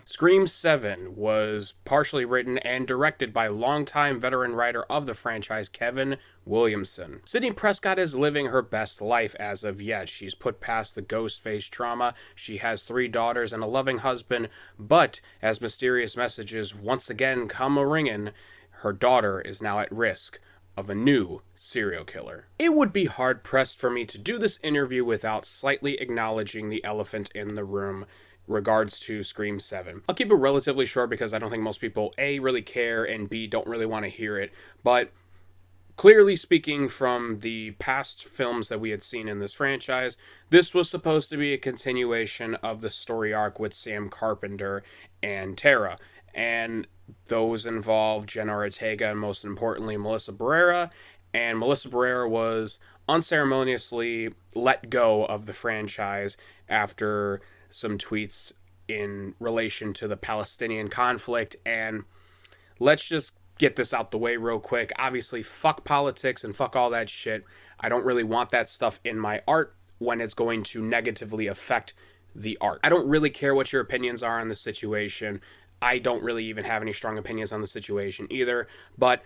Scream 7 was partially written and directed by longtime veteran writer of the franchise, Kevin Williamson. Sidney Prescott is living her best life as of yet. She's put past the Ghostface trauma. She has 3 daughters and a loving husband, but as mysterious messages once again come a-ringing, her daughter is now at risk of a new serial killer. It would be hard-pressed for me to do this interview without slightly acknowledging the elephant in the room regards to Scream 7. I'll keep it relatively short because I don't think most people A, really care, and B, don't really want to hear it, but clearly speaking from the past films that we had seen in this franchise, this was supposed to be a continuation of the story arc with Sam Carpenter and Tara, and those involved Jenna Ortega and most importantly Melissa Barrera, and Melissa Barrera was unceremoniously let go of the franchise after some tweets in relation to the Palestinian conflict. And let's just get this out the way real quick. Obviously, fuck politics and fuck all that shit. I don't really want that stuff in my art when it's going to negatively affect the art. I don't really care what your opinions are on the situation. I don't really even have any strong opinions on the situation either. But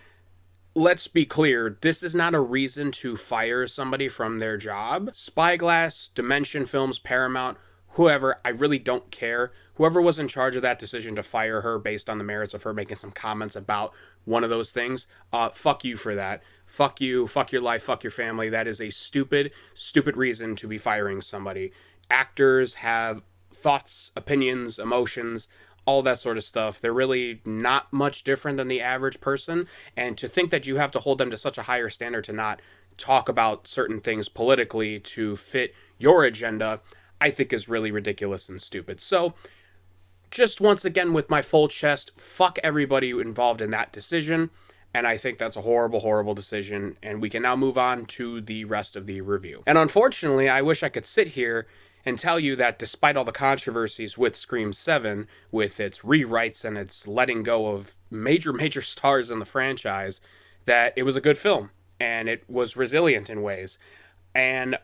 let's be clear, this is not a reason to fire somebody from their job. Spyglass, Dimension Films, Paramount, whoever, I really don't care. Whoever was in charge of that decision to fire her based on the merits of her making some comments about one of those things, fuck you for that. Fuck you, fuck your life, fuck your family. That is a stupid, stupid reason to be firing somebody. Actors have thoughts, opinions, emotions, all that sort of stuff. They're really not much different than the average person, and to think that you have to hold them to such a higher standard to not talk about certain things politically to fit your agenda, I think is really ridiculous and stupid. So, just once again with my full chest, fuck everybody involved in that decision, and I think that's a horrible, horrible decision, and we can now move on to the rest of the review. And unfortunately, I wish I could sit here and tell you that despite all the controversies with Scream 7, with its rewrites and its letting go of major, major stars in the franchise, that it was a good film, and it was resilient in ways, and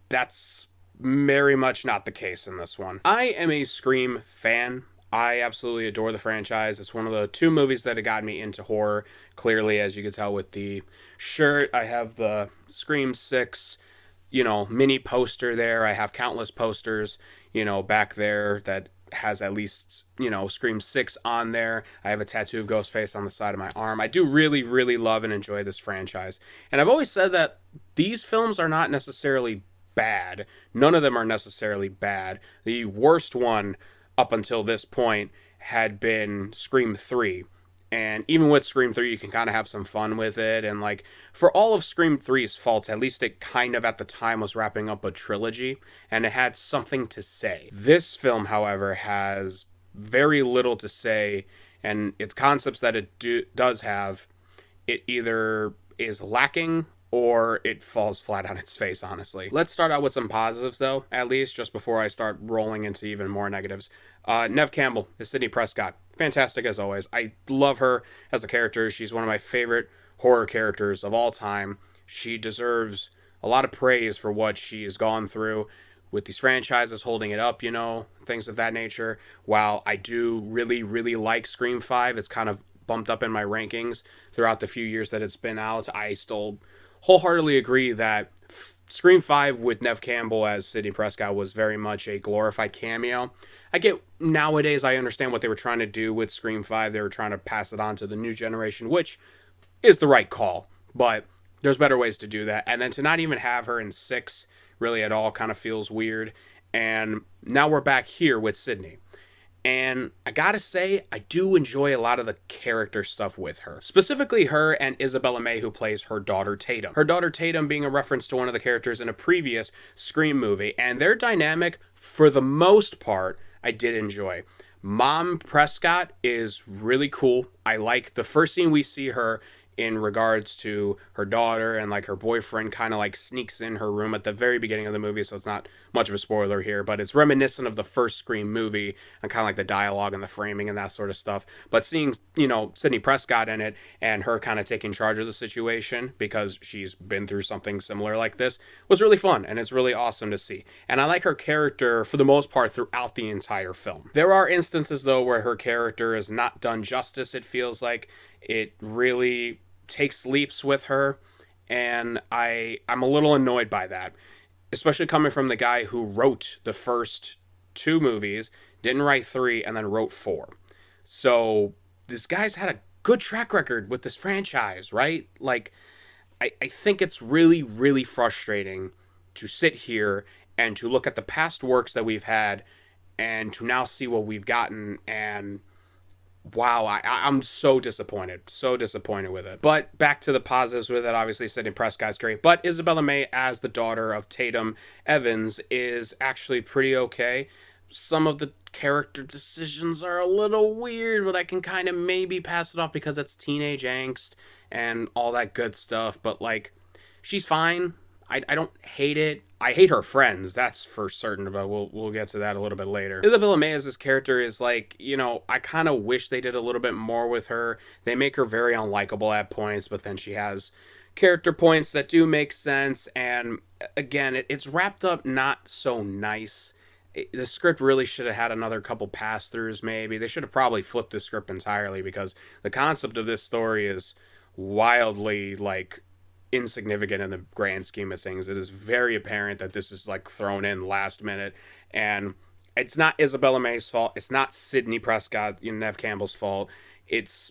that's very much not the case in this one. I am a Scream fan. I absolutely adore the franchise. It's one of the 2 movies that have got me into horror. Clearly, as you can tell with the shirt, I have the Scream 6, mini poster there. I have countless posters, back there that has at least, Scream 6 on there. I have a tattoo of Ghostface on the side of my arm. I do really, really love and enjoy this franchise. And I've always said that these films are not necessarily bad. None of them are necessarily bad. The worst one up until this point had been Scream 3. And even with Scream 3, you can kind of have some fun with it. And for all of Scream 3's faults, at least it kind of at the time was wrapping up a trilogy and it had something to say. This film, however, has very little to say, and its concepts that it does have, it either is lacking or it falls flat on its face, honestly. Let's start out with some positives, though, at least, just before I start rolling into even more negatives. Neve Campbell is Sidney Prescott. Fantastic, as always. I love her as a character. She's one of my favorite horror characters of all time. She deserves a lot of praise for what she has gone through with these franchises, holding it up, things of that nature. While I do really, really like Scream 5, it's kind of bumped up in my rankings throughout the few years that it's been out. I still wholeheartedly agree that Scream 5 with Neve Campbell as Sidney Prescott was very much a glorified cameo. I get, nowadays I understand what they were trying to do with Scream 5. They were trying to pass it on to the new generation, which is the right call, but there's better ways to do that. And then to not even have her in 6 really at all kind of feels weird. And now we're back here with Sidney. And I gotta say, I do enjoy a lot of the character stuff with her. Specifically her and Isabella May, who plays her daughter Tatum. Her daughter Tatum being a reference to one of the characters in a previous Scream movie. And their dynamic, for the most part, I did enjoy. Mom Prescott is really cool. I like the first scene we see her in regards to her daughter, and like her boyfriend kind of like sneaks in her room at the very beginning of the movie, so it's not much of a spoiler here, but it's reminiscent of the first Scream movie and kind of like the dialogue and the framing and that sort of stuff. But seeing, Sidney Prescott in it and her kind of taking charge of the situation because she's been through something similar like this was really fun, and it's really awesome to see. And I like her character for the most part throughout the entire film. There are instances though where her character is not done justice. It feels like it really takes leaps with her, and I'm a little annoyed by that, especially coming from the guy who wrote the first two movies, didn't write three, and then wrote four. So this guy's had a good track record with this franchise, right? Like, I think it's really, really frustrating to sit here and to look at the past works that we've had and to now see what we've gotten, and wow, I'm so disappointed with it. But back to the positives with it, obviously Sidney Prescott's great, but Isabella May as the daughter of Tatum Evans is actually pretty okay. Some of the character decisions are a little weird, but I can kind of maybe pass it off because it's teenage angst and all that good stuff, but like, she's fine. I don't hate it. I hate her friends, that's for certain, but we'll get to that a little bit later. Isabella May as this character is like, I kind of wish they did a little bit more with her. They make her very unlikable at points, but then she has character points that do make sense, and again, it's wrapped up not so nice. The script really should have had another couple pass-throughs, maybe. They should have probably flipped the script entirely, because the concept of this story is wildly, like, insignificant in the grand scheme of things. It is very apparent that this is like thrown in last minute, and it's not Isabella May's fault. It's not Sidney Prescott, Neve Campbell's fault. It's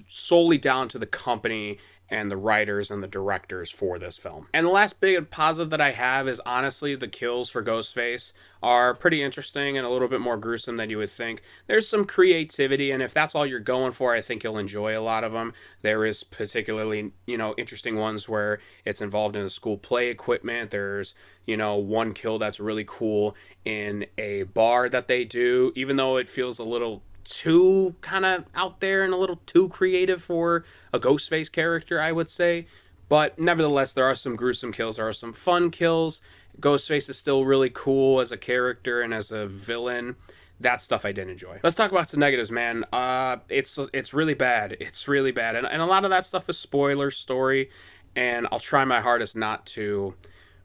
solely down to the company and the writers and the directors for this film. And the last big positive that I have is honestly the kills for Ghostface are pretty interesting and a little bit more gruesome than you would think. There's some creativity, and if that's all you're going for, I think you'll enjoy a lot of them. There is particularly, interesting ones where it's involved in the school play equipment. There's, one kill that's really cool in a bar that they do, even though it feels a little too kind of out there and a little too creative for a Ghostface character, I would say. But nevertheless, there are some gruesome kills. There are some fun kills. Ghostface is still really cool as a character and as a villain. That stuff I did enjoy. Let's talk about some negatives, man. It's really bad. It's really bad. And a lot of that stuff is spoiler story, and I'll try my hardest not to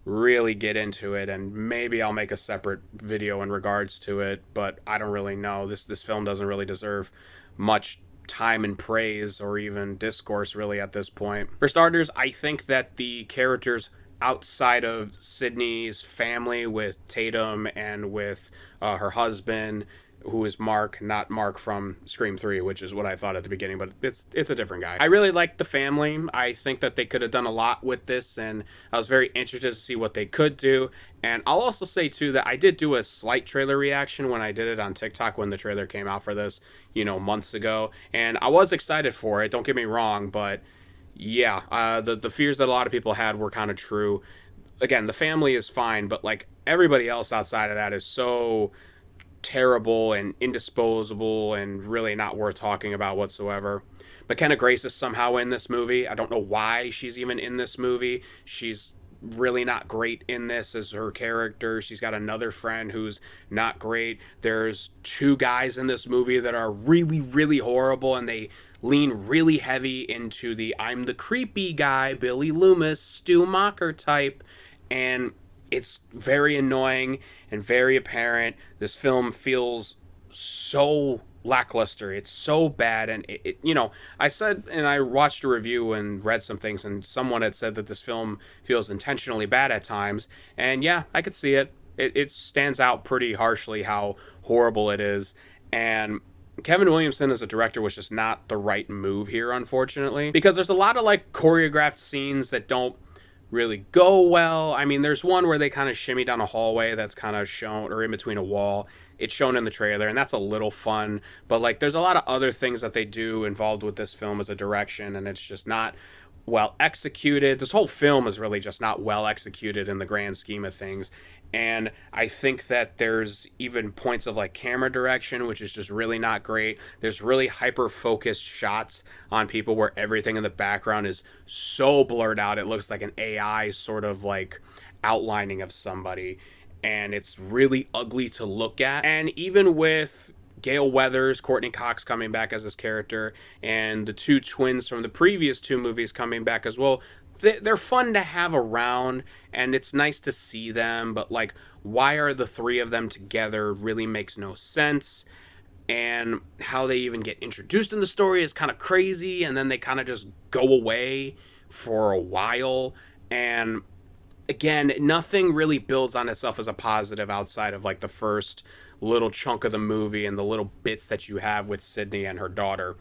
really get into it, and maybe I'll make a separate video in regards to it, but I don't really know. This film doesn't really deserve much time and praise or even discourse really at this point. For starters, I think that the characters outside of Sidney's family with Tatum and with her husband, who is Mark, not Mark from Scream 3, which is what I thought at the beginning, but it's a different guy. I really liked the family. I think that they could have done a lot with this, and I was very interested to see what they could do. And I'll also say, too, that I did do a slight trailer reaction when I did it on TikTok when the trailer came out for this, months ago, and I was excited for it, don't get me wrong, but yeah, the fears that a lot of people had were kind of true. Again, the family is fine, but like everybody else outside of that is so terrible and indisposable and really not worth talking about whatsoever. Mckenna Grace is somehow in this movie. I don't know why she's even in this movie. She's really not great in this as her character. She's got another friend who's not great. There's two guys in this movie that are really, really horrible, and they lean really heavy into the I'm the creepy guy, Billy Loomis, Stu Macher type, and it's very annoying and very apparent. This film feels so lackluster. It's so bad. And I said, and I watched a review and read some things, and someone had said that this film feels intentionally bad at times. And yeah, I could see it. It stands out pretty harshly how horrible it is. And Kevin Williamson as a director was just not the right move here, unfortunately, because there's a lot of like choreographed scenes that don't really go well. I mean, there's one where they kind of shimmy down a hallway that's kind of shown, or in between a wall. It's shown in the trailer, and that's a little fun. But like, there's a lot of other things that they do involved with this film as a direction, and it's just not well executed. This whole film is really just not well executed in the grand scheme of things. And I think that there's even points of like camera direction, which is just really not great. There's really hyper focused shots on people where everything in the background is so blurred out. It looks like an AI sort of like outlining of somebody. And it's really ugly to look at. And even with Gale Weathers, Courteney Cox coming back as his character, and the two twins from the previous two movies coming back as well, they're fun to have around, and it's nice to see them, but like, why are the three of them together really makes no sense. And how they even get introduced in the story is kind of crazy, and then they kind of just go away for a while. And again, nothing really builds on itself as a positive outside of like the first little chunk of the movie and the little bits that you have with Sidney and her daughter.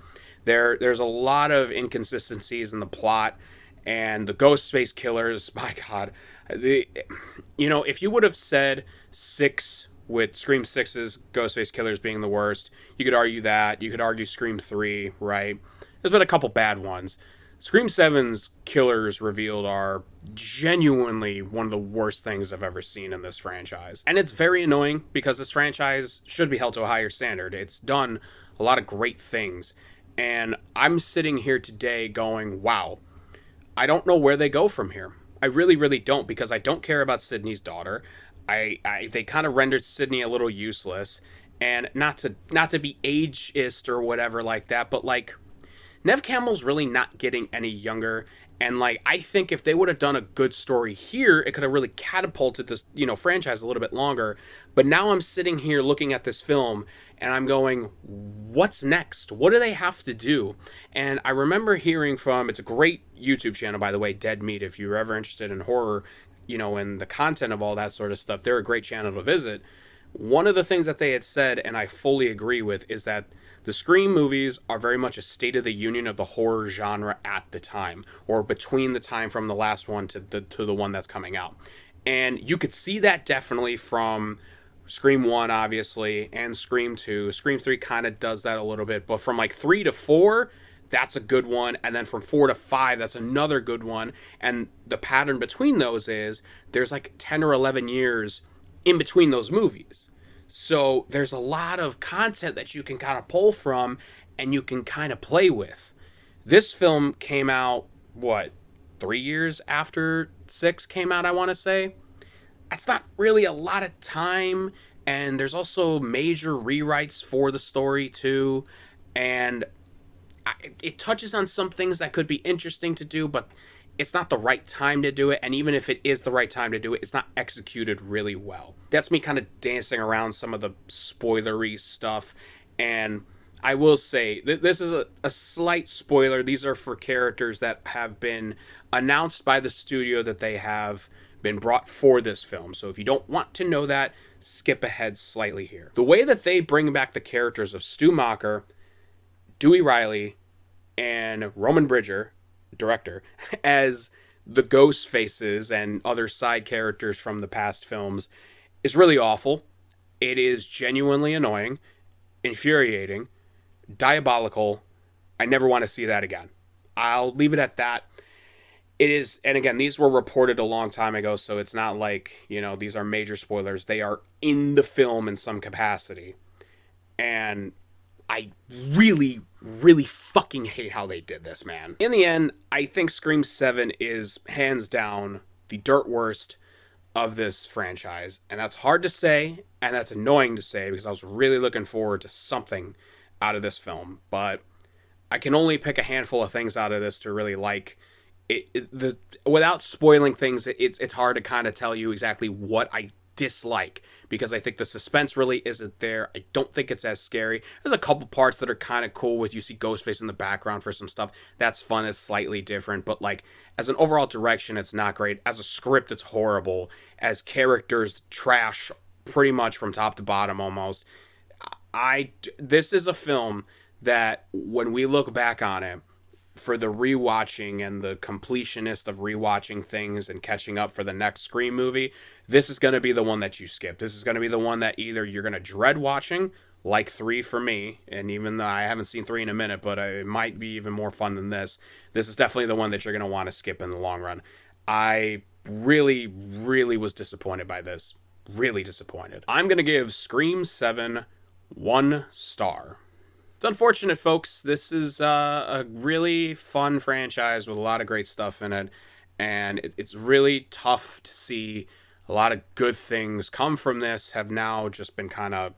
There's a lot of inconsistencies in the plot, and the Ghostface killers, my God, if you would have said 6 with Scream 6's Ghostface killers being the worst, you could argue that. You could argue Scream 3, right? There's been a couple bad ones. Scream 7's killers revealed are genuinely one of the worst things I've ever seen in this franchise. And it's very annoying because this franchise should be held to a higher standard. It's done a lot of great things. And I'm sitting here today going, wow, I don't know where they go from here. I really, really don't, because I don't care about Sidney's daughter. They kind of rendered Sidney a little useless, and not to be ageist or whatever like that, but like, Neve Campbell's really not getting any younger, and like, I think if they would have done a good story here, it could have really catapulted this, franchise a little bit longer. But now I'm sitting here looking at this film and I'm going, what's next? What do they have to do? And I remember hearing from, it's a great YouTube channel, by the way, Dead Meat, if you're ever interested in horror, and the content of all that sort of stuff, they're a great channel to visit. One of the things that they had said, and I fully agree with, is that the Scream movies are very much a state of the union of the horror genre at the time, or between the time from the last one to the one that's coming out. And you could see that definitely from Scream 1, obviously, and Scream 2. Scream 3 kind of does that a little bit, but from like 3 to 4, that's a good one. And then from 4 to 5, that's another good one. And the pattern between those is there's like 10 or 11 years in between those movies. So there's a lot of content that you can kind of pull from and you can kind of play with. This film came out, 3 years after 6 came out, I want to say. That's not really a lot of time. And there's also major rewrites for the story too. And it touches on some things that could be interesting to do, but it's not the right time to do it. And even if it is the right time to do it, it's not executed really well. That's me kind of dancing around some of the spoilery stuff. And I will say, this is a slight spoiler. These are for characters that have been announced by the studio that they have been brought for this film. So if you don't want to know that, skip ahead slightly here. The way that they bring back the characters of Stu Macher, Dewey Riley, and Roman Bridger, director, as the ghost faces and other side characters from the past films is really awful. It is genuinely annoying, infuriating, diabolical. I never want to see that again. I'll leave it at that. It is, and again, these were reported a long time ago, so it's not like, these are major spoilers. They are in the film in some capacity. And I really, really fucking hate how they did this, man. In the end, I think Scream 7 is hands down the dirt worst of this franchise. And that's hard to say, and that's annoying to say, because I was really looking forward to something out of this film. But I can only pick a handful of things out of this to really like. Without spoiling things, it's hard to kind of tell you exactly what I dislike, because I think the suspense really isn't there. I don't think it's as scary. There's a couple parts that are kind of cool with, you see Ghostface in the background for some stuff. That's fun. It's slightly different, but like as an overall direction, it's not great. As a script, it's horrible. As characters, trash pretty much from top to bottom almost. This is a film that when we look back on it, for the rewatching and the completionist of rewatching things and catching up for the next Scream movie, this is going to be the one that you skip. This is going to be the one that either you're going to dread watching like 3 for me, and even though I haven't seen 3 in a minute, but it might be even more fun than this, this is definitely the one that you're going to want to skip in the long run. I really, really was disappointed by this. Really disappointed. I'm going to give Scream 7 1 star. It's unfortunate, folks. This is a really fun franchise with a lot of great stuff in it, and it's really tough to see a lot of good things come from this have now just been kind of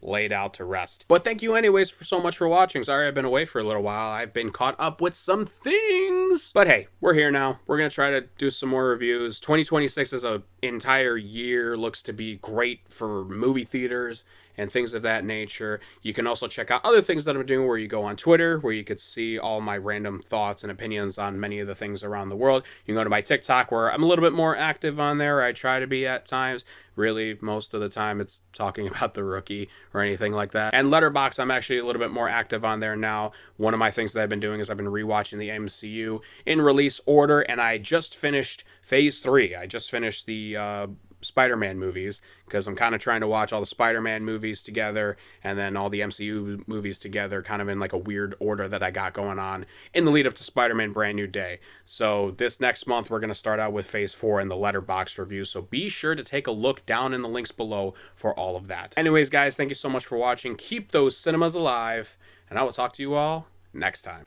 laid out to rest. But thank you anyways for so much for watching. Sorry I've been away for a little while. I've been caught up with some things. But hey, we're here now. We're going to try to do some more reviews. 2026 as an entire year looks to be great for movie theaters and things of that nature. You can also check out other things that I'm doing where you go on Twitter, where you could see all my random thoughts and opinions on many of the things around the world. You can go to my TikTok, where I'm a little bit more active on there. I try to be at times. Really, most of the time it's talking about The Rookie or anything like that. And Letterboxd, I'm actually a little bit more active on there now. One of my things that I've been doing is I've been rewatching the MCU in release order, and I just finished Phase 3. I just finished the Spider-Man movies, because I'm kind of trying to watch all the Spider-Man movies together and then all the MCU movies together, kind of in like a weird order that I got going on in the lead up to Spider-Man Brand New Day. So this next month we're going to start out with Phase 4 in the Letterboxd review, so be sure to take a look down in the links below for all of that. Anyways, guys, thank you so much for watching. Keep those cinemas alive, and I will talk to you all next time.